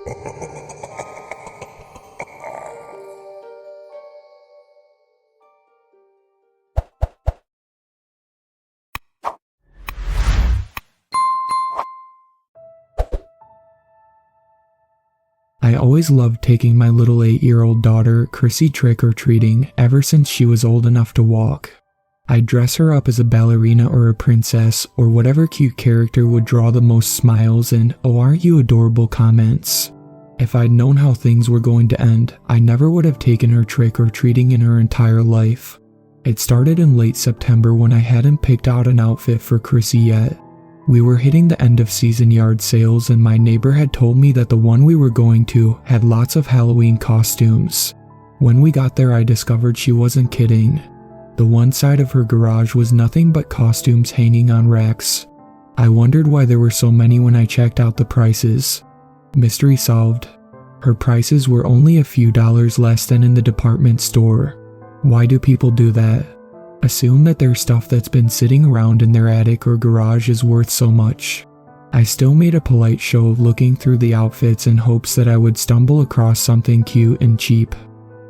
I always loved taking my little 8-year-old daughter, Chrissy, trick-or-treating ever since she was old enough to walk. I'd dress her up as a ballerina or a princess or whatever cute character would draw the most smiles and "oh, aren't you adorable" comments. If I'd known how things were going to end, I never would have taken her trick-or-treating in her entire life. It started in late September when I hadn't picked out an outfit for Chrissy yet. We were hitting the end of season yard sales and my neighbor had told me that the one we were going to had lots of Halloween costumes. When we got there, I discovered she wasn't kidding. The one side of her garage was nothing but costumes hanging on racks. I wondered why there were so many when I checked out the prices. Mystery solved. Her prices were only a few dollars less than in the department store. Why do people do that? Assume that their stuff that's been sitting around in their attic or garage is worth so much. I still made a polite show of looking through the outfits in hopes that I would stumble across something cute and cheap.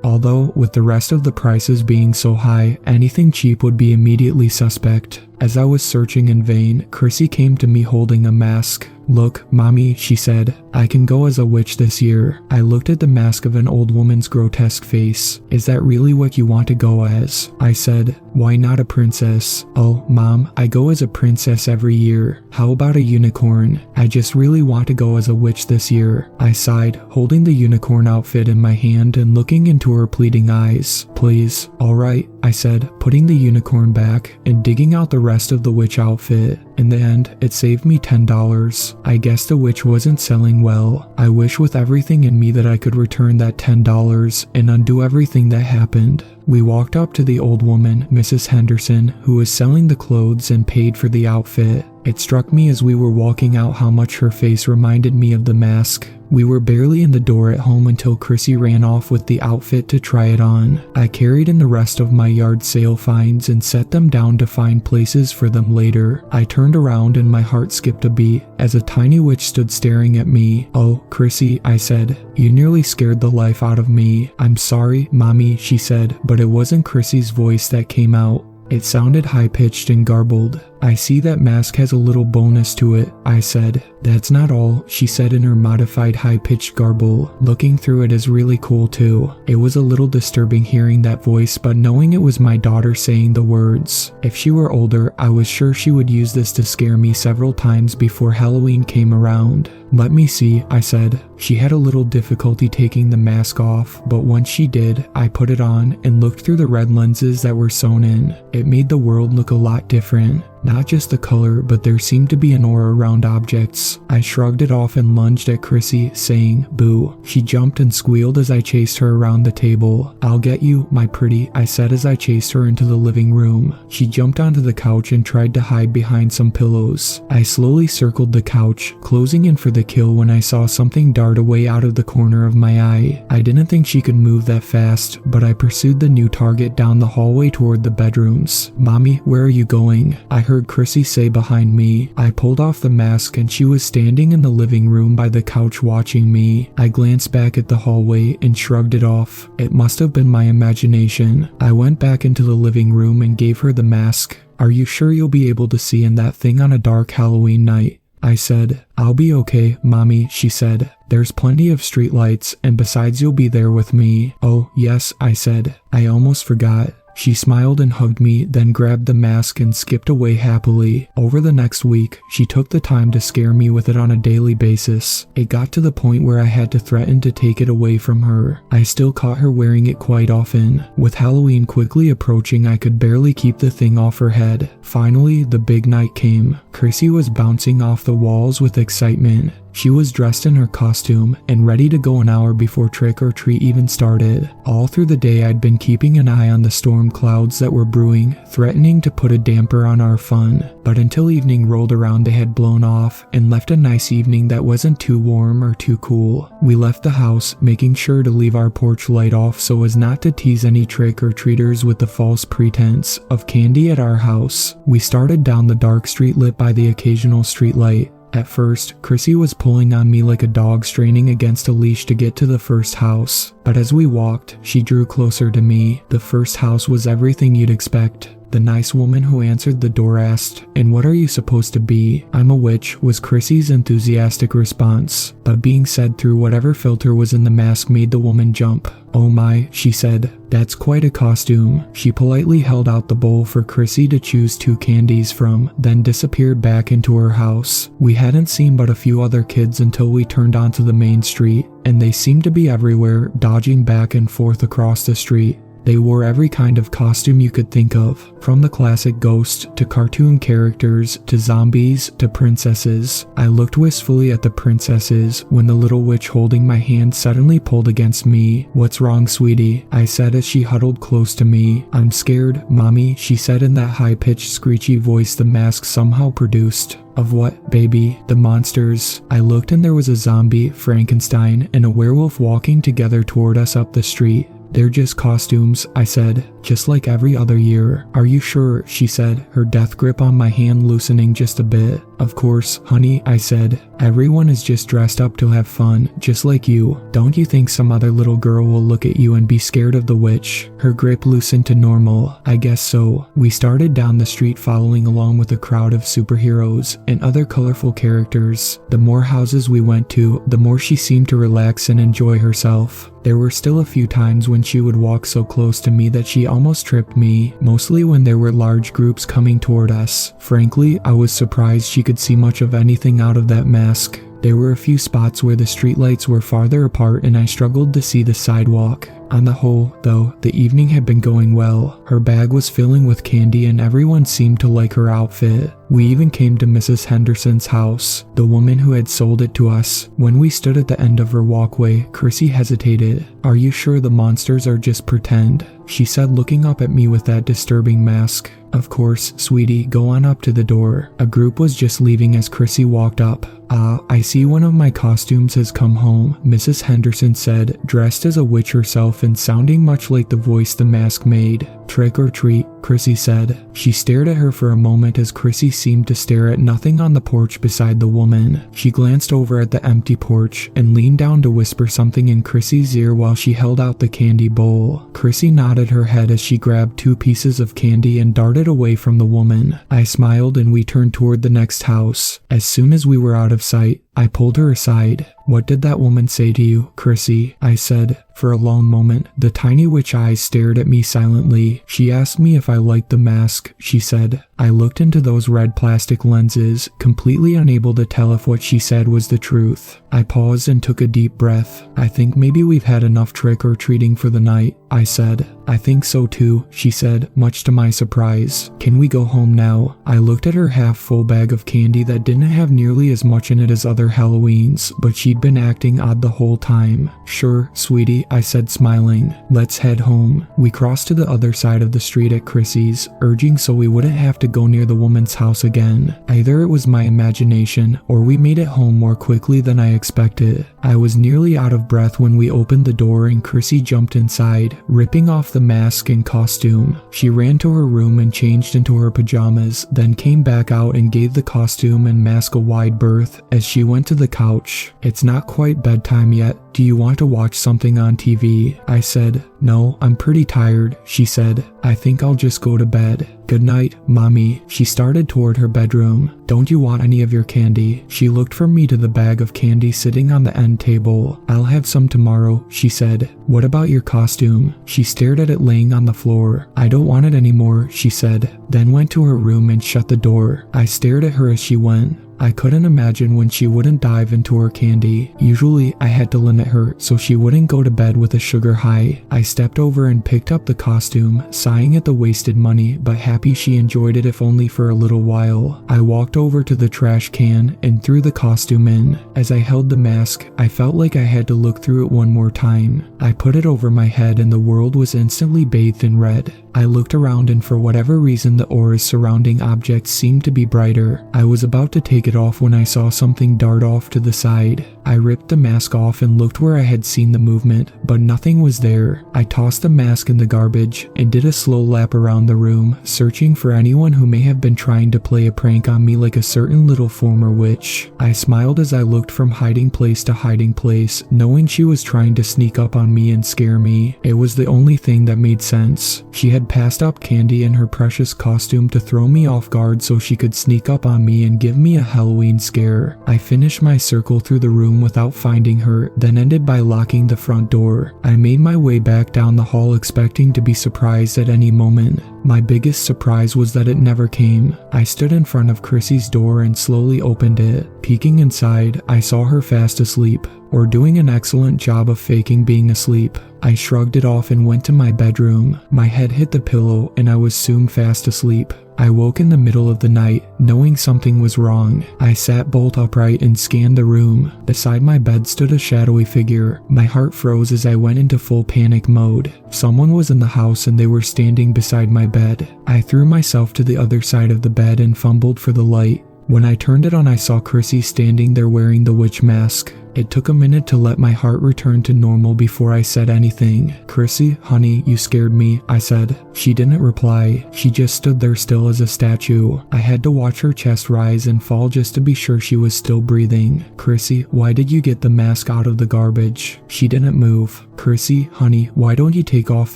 Although, with the rest of the prices being so high, anything cheap would be immediately suspect. As I was searching in vain, Chrissy came to me holding a mask. "Look, Mommy," she said, "I can go as a witch this year." I looked at the mask of an old woman's grotesque face. "Is that really what you want to go as?" I said. "Why not a princess?" "Oh, Mom, I go as a princess every year. How about a unicorn? I just really want to go as a witch this year." I sighed, holding the unicorn outfit in my hand and looking into her pleading eyes. "Please." "All right," I said, putting the unicorn back and digging out the rest of the witch outfit. In the end, it saved me $10. I guess the witch wasn't selling well. I wish with everything in me that I could return that $10 and undo everything that happened. We walked up to the old woman, Mrs. Henderson, who was selling the clothes and paid for the outfit. It struck me as we were walking out how much her face reminded me of the mask. We were barely in the door at home until Chrissy ran off with the outfit to try it on. I carried in the rest of my yard sale finds and set them down to find places for them later. I turned around and my heart skipped a beat as a tiny witch stood staring at me. "Oh, Chrissy," I said, "you nearly scared the life out of me." "I'm sorry, Mommy," she said, but it wasn't Chrissy's voice that came out. It sounded high-pitched and garbled. "I see that mask has a little bonus to it," I said. "That's not all," she said in her modified high-pitched garble. Looking through it is really cool too. It was a little disturbing hearing that voice, but knowing it was my daughter saying the words. If she were older, I was sure she would use this to scare me several times before Halloween came around. "Let me see," I said. She had a little difficulty taking the mask off, but once she did, I put it on and looked through the red lenses that were sewn in. It made the world look a lot different. Not just the color, but there seemed to be an aura around objects. I shrugged it off and lunged at Chrissy, saying, "Boo." She jumped and squealed as I chased her around the table. "I'll get you, my pretty," I said as I chased her into the living room. She jumped onto the couch and tried to hide behind some pillows. I slowly circled the couch, closing in for the kill when I saw something dart away out of the corner of my eye. I didn't think she could move that fast, but I pursued the new target down the hallway toward the bedrooms. "Mommy, where are you going?" I heard Chrissy say behind me. I pulled off the mask and she was standing in the living room by the couch watching me. I glanced back at the hallway and shrugged it off. It must have been my imagination. I went back into the living room and gave her the mask. "Are you sure you'll be able to see in that thing on a dark Halloween night?" I said. "I'll be okay, Mommy," she said. "There's plenty of streetlights, and besides you'll be there with me." "Oh, yes," I said. "I almost forgot." She smiled and hugged me, then grabbed the mask and skipped away happily. Over the next week, she took the time to scare me with it on a daily basis. It got to the point where I had to threaten to take it away from her. I still caught her wearing it quite often. With Halloween quickly approaching, I could barely keep the thing off her head. Finally, the big night came. Chrissy was bouncing off the walls with excitement. She was dressed in her costume and ready to go an hour before trick-or-treat even started. All through the day I'd been keeping an eye on the storm clouds that were brewing, threatening to put a damper on our fun. But until evening rolled around, they had blown off and left a nice evening that wasn't too warm or too cool. We left the house, making sure to leave our porch light off so as not to tease any trick-or-treaters with the false pretense of candy at our house. We started down the dark street lit by the occasional streetlight. At first, Chrissy was pulling on me like a dog straining against a leash to get to the first house, but as we walked, she drew closer to me. The first house was everything you'd expect. The nice woman who answered the door asked, "And what are you supposed to be?" "I'm a witch," was Chrissy's enthusiastic response, but being said through whatever filter was in the mask made the woman jump. "Oh my," she said, "that's quite a costume." She politely held out the bowl for Chrissy to choose 2 candies from, then disappeared back into her house. We hadn't seen but a few other kids until we turned onto the main street, and they seemed to be everywhere, dodging back and forth across the street. They wore every kind of costume you could think of, from the classic ghost to cartoon characters to zombies to princesses. I looked wistfully at the princesses when the little witch holding my hand suddenly pulled against me. "What's wrong, sweetie?" I said as she huddled close to me. "I'm scared, mommy," she said in that high-pitched screechy voice the mask somehow produced. "Of what, baby?" "The monsters." I looked and there was a zombie, Frankenstein, and a werewolf walking together toward us up the street. "They're just costumes," I said, "just like every other year." "Are you sure?" she said, her death grip on my hand loosening just a bit. "Of course, honey," I said. "Everyone is just dressed up to have fun, just like you. Don't you think some other little girl will look at you and be scared of the witch?" Her grip loosened to normal. "I guess so." We started down the street following along with a crowd of superheroes and other colorful characters. The more houses we went to, the more she seemed to relax and enjoy herself. There were still a few times when she would walk so close to me that she almost tripped me, mostly when there were large groups coming toward us. Frankly, I was surprised she could see much of anything out of that mask. There were a few spots where the streetlights were farther apart and I struggled to see the sidewalk. On the whole, though, the evening had been going well. Her bag was filling with candy and everyone seemed to like her outfit. We even came to Mrs. Henderson's house, the woman who had sold it to us. When we stood at the end of her walkway, Chrissy hesitated. "Are you sure the monsters are just pretend?" she said, looking up at me with that disturbing mask. "Of course, sweetie, go on up to the door." A group was just leaving as Chrissy walked up. "Ah, I see one of my costumes has come home," Mrs. Henderson said, dressed as a witch herself and sounding much like the voice the mask made. "Trick or treat," Chrissy said. She stared at her for a moment as Chrissy seemed to stare at nothing on the porch beside the woman. She glanced over at the empty porch and leaned down to whisper something in Chrissy's ear while she held out the candy bowl. Chrissy nodded her head as she grabbed 2 pieces of candy and darted away from the woman. I smiled and we turned toward the next house. As soon as we were out of sight, I pulled her aside. "What did that woman say to you, Chrissy?" I said. For a long moment, the tiny witch eyes stared at me silently. "She asked me if I liked the mask," she said. I looked into those red plastic lenses, completely unable to tell if what she said was the truth. I paused and took a deep breath. "I think maybe we've had enough trick-or-treating for the night," I said. "I think so too," she said, much to my surprise. "Can we go home now?" I looked at her half-full bag of candy that didn't have nearly as much in it as other Halloweens, but she'd been acting odd the whole time. "Sure, sweetie," I said, smiling. "Let's head home." We crossed to the other side of the street at Chrissy's, urging so we wouldn't have to go near the woman's house again. Either it was my imagination, or we made it home more quickly than I expected. I was nearly out of breath when we opened the door and Chrissy jumped inside, ripping off the mask and costume. She ran to her room and changed into her pajamas, then came back out and gave the costume and mask a wide berth as she went to the couch. "It's not quite bedtime yet. Do you want to watch something on TV?" I said. "No, I'm pretty tired," she said. "I think I'll just go to bed." "Good night, mommy." She started toward her bedroom. "Don't you want any of your candy?" She looked from me to the bag of candy sitting on the end table. "I'll have some tomorrow," she said. "What about your costume?" She stared at it laying on the floor. "I don't want it anymore," she said, then went to her room and shut the door. I stared at her as she went. I couldn't imagine when she wouldn't dive into her candy. Usually, I had to limit her so she wouldn't go to bed with a sugar high. I stepped over and picked up the costume, sighing at the wasted money, but happy she enjoyed it if only for a little while. I walked over to the trash can and threw the costume in. As I held the mask, I felt like I had to look through it one more time. I put it over my head and the world was instantly bathed in red. I looked around and for whatever reason the auras surrounding objects seemed to be brighter. I was about to take it off when I saw something dart off to the side. I ripped the mask off and looked where I had seen the movement, but nothing was there. I tossed the mask in the garbage and did a slow lap around the room, searching for anyone who may have been trying to play a prank on me like a certain little former witch. I smiled as I looked from hiding place to hiding place, knowing she was trying to sneak up on me and scare me. It was the only thing that made sense. She had passed up candy and her precious costume to throw me off guard so she could sneak up on me and give me a Halloween scare. I finished my circle through the room without finding her, then ended by locking the front door. I made my way back down the hall expecting to be surprised at any moment. My biggest surprise was that it never came. I stood in front of Chrissy's door and slowly opened it. Peeking inside, I saw her fast asleep, or doing an excellent job of faking being asleep. I shrugged it off and went to my bedroom. My head hit the pillow and I was soon fast asleep. I woke in the middle of the night, knowing something was wrong. I sat bolt upright and scanned the room. Beside my bed stood a shadowy figure. My heart froze as I went into full panic mode. Someone was in the house and they were standing beside my bed. I threw myself to the other side of the bed and fumbled for the light. When I turned it on, I saw Chrissy standing there wearing the witch mask. It took a minute to let my heart return to normal before I said anything. "Chrissy, honey, you scared me," I said. She didn't reply. She just stood there still as a statue. I had to watch her chest rise and fall just to be sure she was still breathing. "Chrissy, why did you get the mask out of the garbage?" She didn't move. "Chrissy, honey, why don't you take off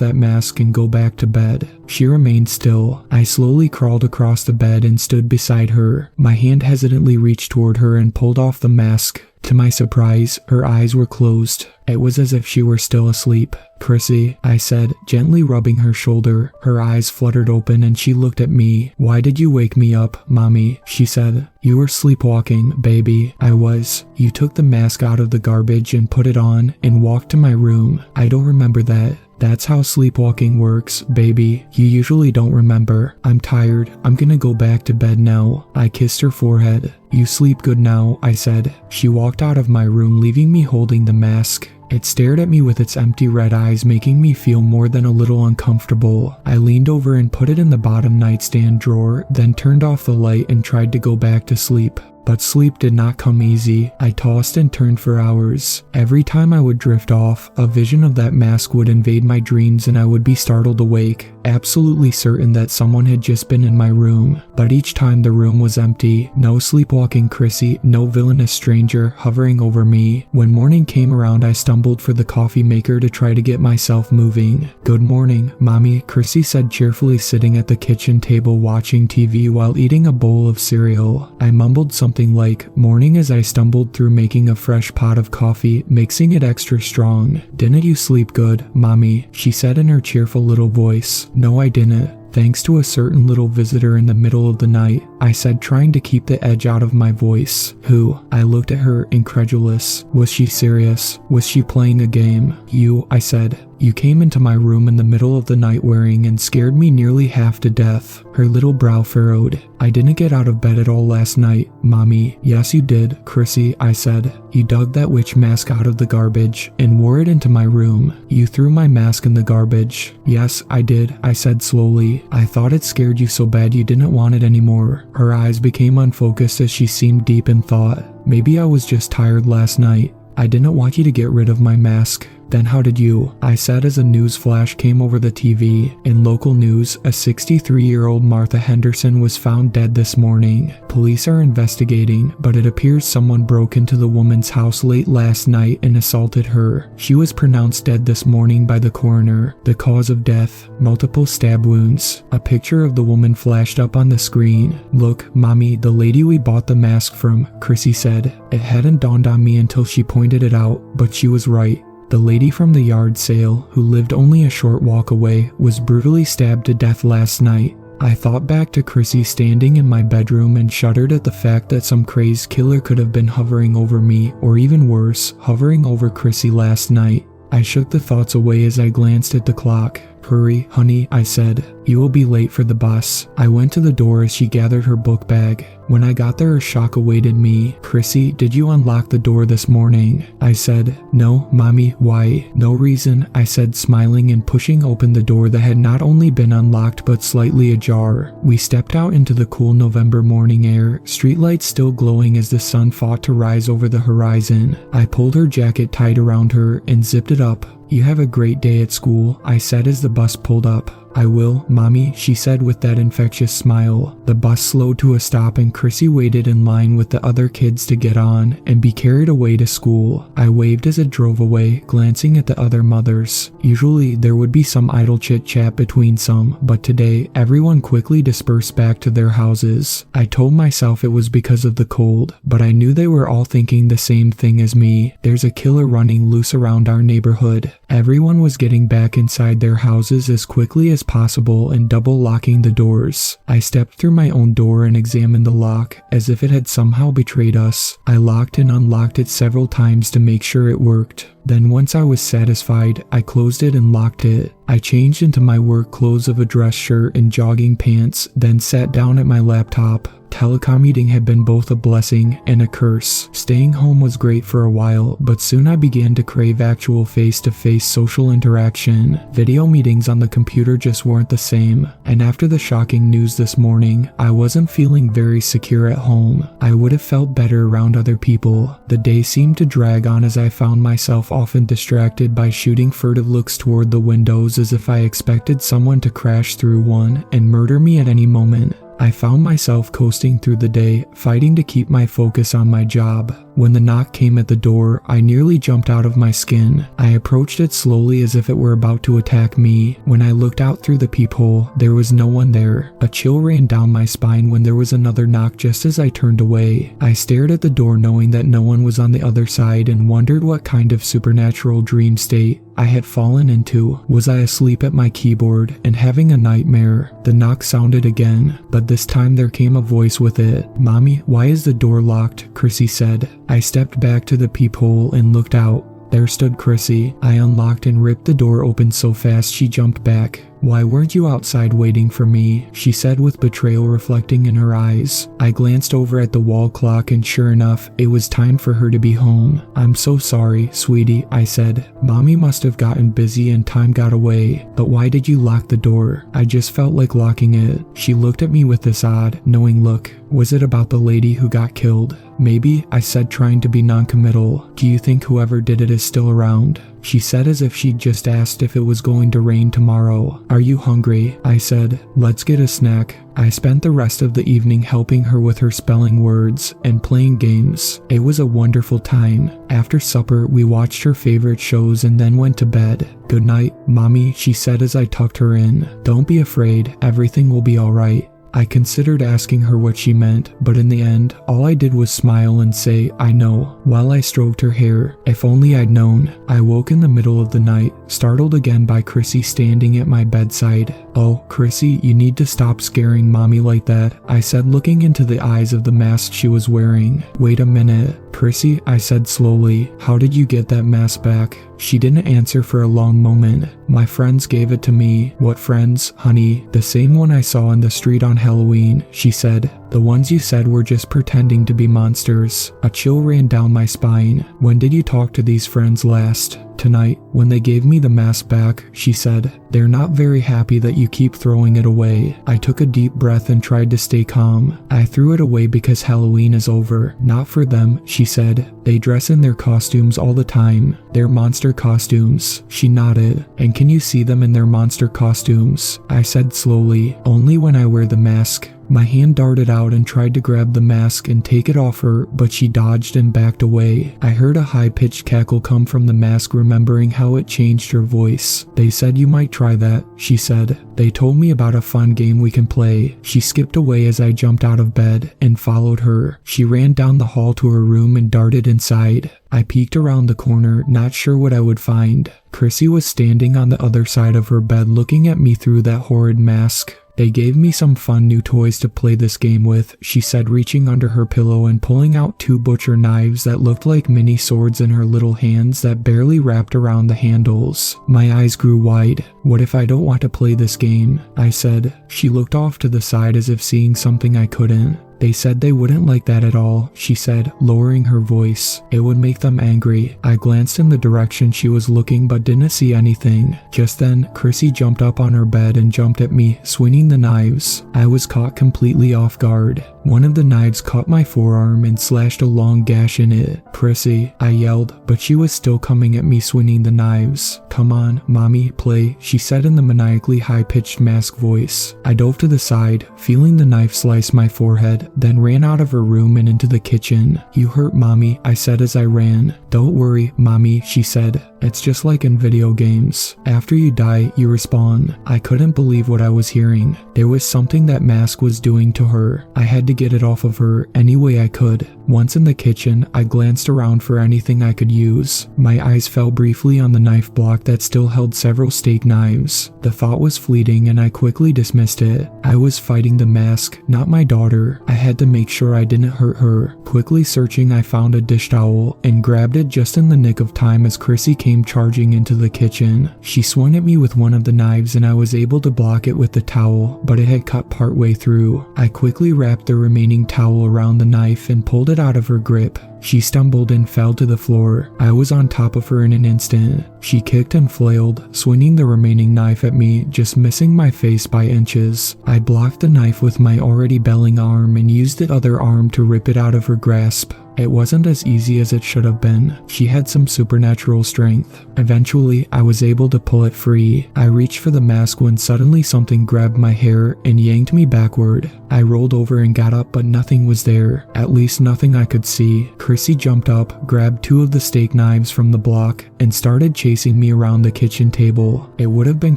that mask and go back to bed?" She remained still. I slowly crawled across the bed and stood beside her. My hand hesitantly reached toward her and pulled off the mask. To my surprise, her eyes were closed. It was as if she were still asleep. "Chrissy," I said, gently rubbing her shoulder. Her eyes fluttered open and she looked at me. "Why did you wake me up, Mommy?" she said. "You were sleepwalking, baby." I was. "You took the mask out of the garbage and put it on and walked to my room." "I don't remember that." "That's how sleepwalking works, baby. You usually don't remember." "I'm tired. I'm gonna go back to bed now." I kissed her forehead. "You sleep good now," I said. She walked out of my room, leaving me holding the mask. It stared at me with its empty red eyes, making me feel more than a little uncomfortable. I leaned over and put it in the bottom nightstand drawer, then turned off the light and tried to go back to sleep. But sleep did not come easy. I tossed and turned for hours. Every time I would drift off, a vision of that mask would invade my dreams and I would be startled awake, absolutely certain that someone had just been in my room. But each time the room was empty. No sleepwalking Chrissy, no villainous stranger hovering over me. When morning came around, I stumbled for the coffee maker to try to get myself moving. "Good morning, Mommy," Chrissy said cheerfully, sitting at the kitchen table watching TV while eating a bowl of cereal. I mumbled something like "morning" as I stumbled through making a fresh pot of coffee, mixing it extra strong. "Didn't you sleep good, Mommy?" she said in her cheerful little voice. "No, I didn't. Thanks to a certain little visitor in the middle of the night," I said, trying to keep the edge out of my voice. "Who?" I looked at her, incredulous. Was she serious? Was she playing a game? "You," I said. "You came into my room in the middle of the night wearing and scared me nearly half to death." Her little brow furrowed. "I didn't get out of bed at all last night, Mommy." "Yes, you did, Chrissy," I said. "You dug that witch mask out of the garbage and wore it into my room. You threw my mask in the garbage." "Yes, I did," I said slowly. "I thought it scared you so bad you didn't want it anymore." Her eyes became unfocused as she seemed deep in thought. "Maybe I was just tired last night. I didn't want you to get rid of my mask." "Then how did you?" I said as a news flash came over the TV. In local news, a 63-year-old Martha Henderson was found dead this morning. Police are investigating, but it appears someone broke into the woman's house late last night and assaulted her. She was pronounced dead this morning by the coroner. The cause of death: multiple stab wounds. A picture of the woman flashed up on the screen. "Look, Mommy, the lady we bought the mask from," Chrissy said. It hadn't dawned on me until she pointed it out, but she was right. The lady from the yard sale, who lived only a short walk away, was brutally stabbed to death last night. I thought back to Chrissy standing in my bedroom and shuddered at the fact that some crazed killer could have been hovering over me, or even worse, hovering over Chrissy last night. I shook the thoughts away as I glanced at the clock. "Hurry, honey," I said. you will be late for the bus." I went to the door as she gathered her book bag. When I got there, a shock awaited me. "Chrissy, did you unlock the door this morning?" I said. "No, Mommy, why?" "No reason," I said, smiling and pushing open the door that had not only been unlocked but slightly ajar. We stepped out into the cool November morning air, streetlights still glowing as the sun fought to rise over the horizon. I pulled her jacket tight around her and zipped it up. "You have a great day at school," I said as the bus pulled up. "I will, Mommy," she said with that infectious smile. The bus slowed to a stop and Chrissy waited in line with the other kids to get on and be carried away to school. I waved as it drove away, glancing at the other mothers. Usually there would be some idle chit-chat between some, but today everyone quickly dispersed back to their houses. I told myself it was because of the cold, but I knew they were all thinking the same thing as me. There's a killer running loose around our neighborhood. Everyone was getting back inside their houses as quickly as possible and double locking the doors. I stepped through my own door and examined the lock, as if it had somehow betrayed us. I locked and unlocked it several times to make sure it worked. Then once I was satisfied, I closed it and locked it. I changed into my work clothes of a dress shirt and jogging pants, then sat down at my laptop. Telecommuting had been both a blessing and a curse. Staying home was great for a while, but soon I began to crave actual face-to-face social interaction. Video meetings on the computer just weren't the same, and after the shocking news this morning, I wasn't feeling very secure at home. I would have felt better around other people. The day seemed to drag on as I found myself often distracted by shooting furtive looks toward the windows as if I expected someone to crash through one and murder me at any moment. I found myself coasting through the day, fighting to keep my focus on my job. When the knock came at the door, I nearly jumped out of my skin. I approached it slowly as if it were about to attack me. When I looked out through the peephole, there was no one there. A chill ran down my spine when there was another knock just as I turned away. I stared at the door knowing that no one was on the other side and wondered what kind of supernatural dream state I had fallen into. Was I asleep at my keyboard and having a nightmare? The knock sounded again, but this time there came a voice with it. "Mommy, why is the door locked?" Chrissy said. I stepped back to the peephole and looked out. There stood Chrissy. I unlocked and ripped the door open so fast she jumped back. "Why weren't you outside waiting for me?" she said with betrayal reflecting in her eyes. I glanced over at the wall clock and sure enough, it was time for her to be home. "I'm so sorry, sweetie," I said. "Mommy must have gotten busy and time got away. But why did you lock the door?" "I just felt like locking it." She looked at me with this odd, knowing look. "Was it about the lady who got killed?" "Maybe," I said, trying to be non-committal. "Do you think whoever did it is still around?" She said as if she'd just asked if it was going to rain tomorrow. "Are you hungry?" I said. "Let's get a snack." I spent the rest of the evening helping her with her spelling words and playing games. It was a wonderful time. After supper, we watched her favorite shows and then went to bed. "Good night, Mommy," she said as I tucked her in. "Don't be afraid, everything will be alright." I considered asking her what she meant, but in the end, all I did was smile and say, "I know," while I stroked her hair. If only I'd known. I woke in the middle of the night, startled again by Chrissy standing at my bedside. "Oh, Chrissy, you need to stop scaring Mommy like that," I said, looking into the eyes of the mask she was wearing. "Wait a minute. Chrissy," I said slowly, "how did you get that mask back?" She didn't answer for a long moment. "My friends gave it to me." "What friends, honey?" "The same one I saw in the street on Halloween," she said. "The ones you said were just pretending to be monsters." A chill ran down my spine. "When did you talk to these friends last?" "Tonight, when they gave me the mask back," she said. "They're not very happy that you keep throwing it away." I took a deep breath and tried to stay calm. "I threw it away because Halloween is over. Not for them," she said. "They dress in their costumes all the time. They're monster costumes." She nodded. "And can you see them in their monster costumes?" I said slowly. "Only when I wear the mask." My hand darted out and tried to grab the mask and take it off her, but she dodged and backed away. I heard a high-pitched cackle come from the mask, remembering how it changed her voice. "They said you might try that," she said. "They told me about a fun game we can play." She skipped away as I jumped out of bed and followed her. She ran down the hall to her room and darted inside. I peeked around the corner, not sure what I would find. Chrissy was standing on the other side of her bed looking at me through that horrid mask. They gave me some fun new toys to play this game with, she said, reaching under her pillow and pulling out 2 butcher knives that looked like mini swords in her little hands that barely wrapped around the handles. My eyes grew wide. What if I don't want to play this game? I said. She looked off to the side as if seeing something I couldn't. They said they wouldn't like that at all, she said, lowering her voice. It would make them angry. I glanced in the direction she was looking but didn't see anything. Just then, Chrissy jumped up on her bed and jumped at me, swinging the knives. I was caught completely off guard. One of the knives caught my forearm and slashed a long gash in it. Chrissy, I yelled, but she was still coming at me, swinging the knives. Come on, mommy, play, she said in the maniacally high-pitched mask voice. I dove to the side, feeling the knife slice my forehead, then ran out of her room and into the kitchen. You hurt mommy, I said as I ran. Don't worry, mommy, she said. It's just like in video games. After you die, you respawn. I couldn't believe what I was hearing. There was something that mask was doing to her. I had to get it off of her any way I could. Once in the kitchen, I glanced around for anything I could use. My eyes fell briefly on the knife block that still held several steak knives. The thought was fleeting and I quickly dismissed it. I was fighting the mask, not my daughter. I had to make sure I didn't hurt her. Quickly searching, I found a dish towel and grabbed it just in the nick of time as Chrissy came charging into the kitchen. She swung at me with one of the knives and I was able to block it with the towel, but it had cut partway through. I quickly wrapped the remaining towel around the knife and pulled it out of her grip. She stumbled and fell to the floor. I was on top of her in an instant. She kicked and flailed, swinging the remaining knife at me, just missing my face by inches. I blocked the knife with my already belling arm and used the other arm to rip it out of her grasp. It wasn't as easy as it should have been. She had some supernatural strength. Eventually, I was able to pull it free. I reached for the mask when suddenly something grabbed my hair and yanked me backward. I rolled over and got up, but nothing was there. At least nothing I could see. Chrissy jumped up, grabbed 2 of the steak knives from the block, and started chasing me around the kitchen table. It would have been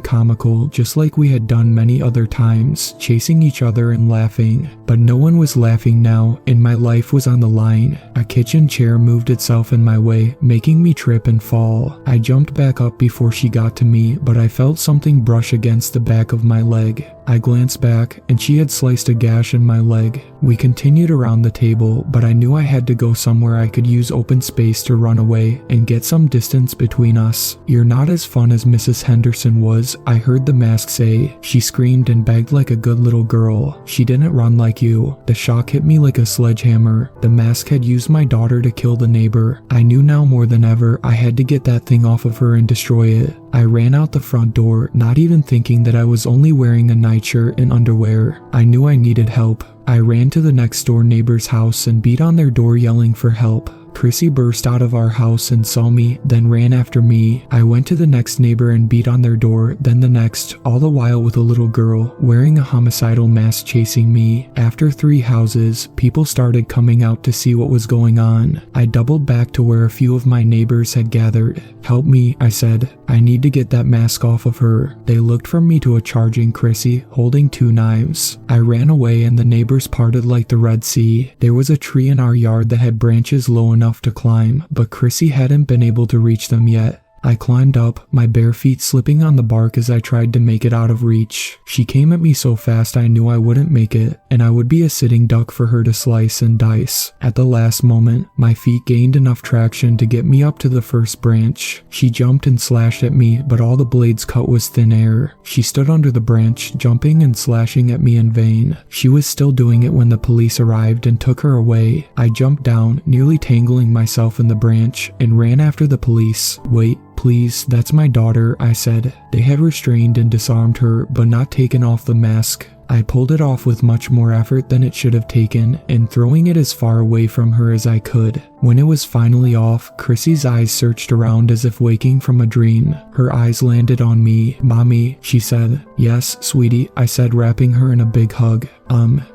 comical, just like we had done many other times, chasing each other and laughing. But no one was laughing now, and my life was on the line. A kitchen chair moved itself in my way, making me trip and fall. I jumped back up before she got to me, but I felt something brush against the back of my leg. I glanced back, and she had sliced a gash in my leg. We continued around the table, but I knew I had to go somewhere I could use open space to run away and get some distance between us. You're not as fun as Mrs. Henderson was, I heard the mask say. She screamed and begged like a good little girl. She didn't run like you. The shock hit me like a sledgehammer. The mask had used my daughter to kill the neighbor. I knew now more than ever I had to get that thing off of her and destroy it. I ran out the front door, not even thinking that I was only wearing a nightshirt and underwear. I knew I needed help. I ran to the next door neighbor's house and beat on their door yelling for help. Chrissy burst out of our house and saw me, then ran after me. I went to the next neighbor and beat on their door, then the next, all the while with a little girl wearing a homicidal mask chasing me. After 3 houses, people started coming out to see what was going on. I doubled back to where a few of my neighbors had gathered. Help me, I said. I need to get that mask off of her. They looked from me to a charging Chrissy, holding 2 knives. I ran away and the neighbors parted like the Red Sea. There was a tree in our yard that had branches low enough to climb, but Chrissy hadn't been able to reach them yet. I climbed up, my bare feet slipping on the bark as I tried to make it out of reach. She came at me so fast I knew I wouldn't make it, and I would be a sitting duck for her to slice and dice. At the last moment, my feet gained enough traction to get me up to the first branch. She jumped and slashed at me, but all the blades cut was thin air. She stood under the branch, jumping and slashing at me in vain. She was still doing it when the police arrived and took her away. I jumped down, nearly tangling myself in the branch, and ran after the police. Wait. Please, that's my daughter, I said. They had restrained and disarmed her, but not taken off the mask. I pulled it off with much more effort than it should have taken, and throwing it as far away from her as I could. When it was finally off, Chrissy's eyes searched around as if waking from a dream. Her eyes landed on me. Mommy, she said. Yes, sweetie, I said, wrapping her in a big hug.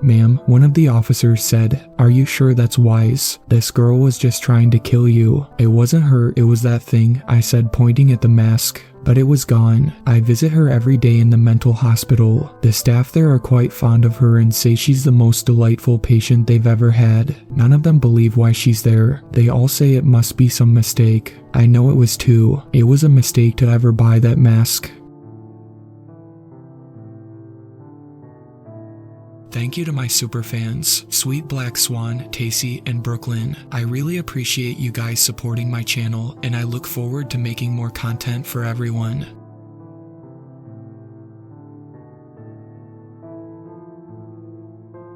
Ma'am, one of the officers said. Are you sure that's wise? This girl was just trying to kill you. It wasn't her, it was that thing, I said, pointing at the mask. But it was gone. I visit her every day in the mental hospital. The staff there are quite fond of her and say she's the most delightful patient they've ever had. None of them believe why she's there. They all say it must be some mistake. I know it was too. It was a mistake to ever buy that mask. Thank you to my superfans, Sweet Black Swan, Tacey, and Brooklyn. I really appreciate you guys supporting my channel, and I look forward to making more content for everyone.